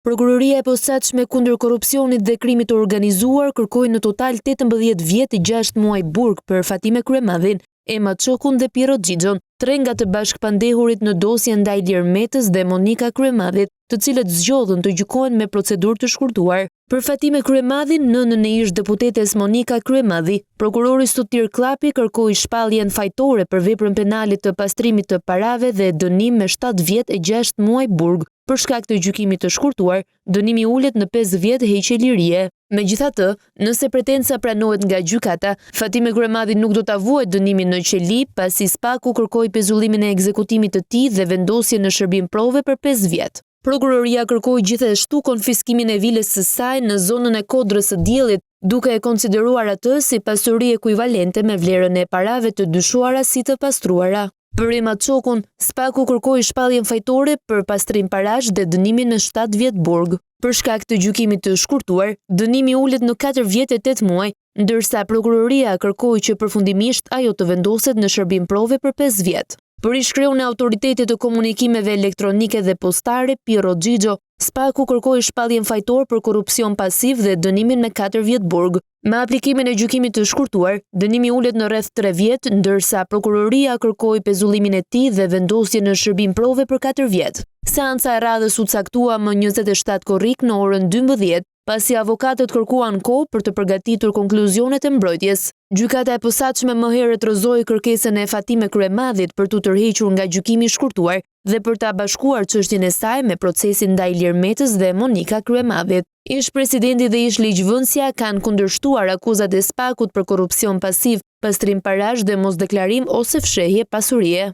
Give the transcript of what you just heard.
Prokuroria e posaçme kundër korrupsionit dhe krimit të organizuar kërkoi në total 18 vjet e 6 muaj burg për Fatime Kryemadhin, Ema Çokun dhe Piero Xhixhon, tre nga të bashkëpandehurit në dosje ndaj Ilir Metës dhe Monika Kryemadhit, të cilët zgjodhen të gjykohen me procedurë të shkurtuar. Për Fatime Kryemadhin, nënën e ish deputetes Monika Kryemadhi, prokurori Sotir Klapi kërkoi shpalljen fajtore për veprën penale të pastrimit të parave dhe dënim me 7 vjet e 6 muaj burg. Për shkak të gjykimit të shkurtuar, dënimi ulet në 5 vjet heqje lirie. Megjithatë, nëse pretenca pranohet nga gjykata, Fatime Kryemadhi nuk do ta vuajë dënimin në qeli, pasi SPAK-u kërkoi pezullimin e ekzekutimit të tij dhe vendosje në shërbim prove për 5 vjet. Prokuroria kërkoi gjithashtu konfiskimin e vilës së saj në zonën e Kodrës së Diellit, duke e konsideruar atë si pasuri ekuivalente me vlerën e parave të dyshuara si të pastruara. Për Ema Çokun, SPAK-u kërkoi shpalljen fajtore për pastrim parash dhe dënimin me 7 vjet burg. Për shkak të gjykimit të shkurtuar, dënimi ulet në 4 vjet e 8 muaj, ndërsa prokuroria kërkoi që përfundimisht ajo të vendoset në shërbim prove për 5 vjet. Për ish-kreun e Autoritetit të Komunikimeve Elektronike dhe Postare, Piero Xhixho, SPAK-u kërkoi shpalljen fajtor për korrupsion pasiv dhe dënimin me 4 vjet burg. Me aplikimin e gjykimit të shkurtuar, dënimi ulet në rreth 3 vjet, ndërsa prokuroria kërkoi pezullimin e tij dhe vendosje në shërbim prove për 4 vjet. Seanca e radhës u caktua më 27 korrik në orën 12, pasi avokatët kërkuan kohë për të përgatitur konkluzionet e mbrojtjes. Gjykata e posaçme më herët rrëzoi kërkesën e Fatime Kryemadhit për t'u tërhequr nga gjykimi i shkurtuar dhe për ta bashkuar çështjen e saj me procesin ndaj Ilir Metës dhe Monika Kryemadhit. Ish-presidenti dhe ish-ligjvënësja kanë kundërshtuar akuzat e SPAK-ut për korrupsion pasiv, pastrim parash dhe mosdeklarim ose fshehje pasurie.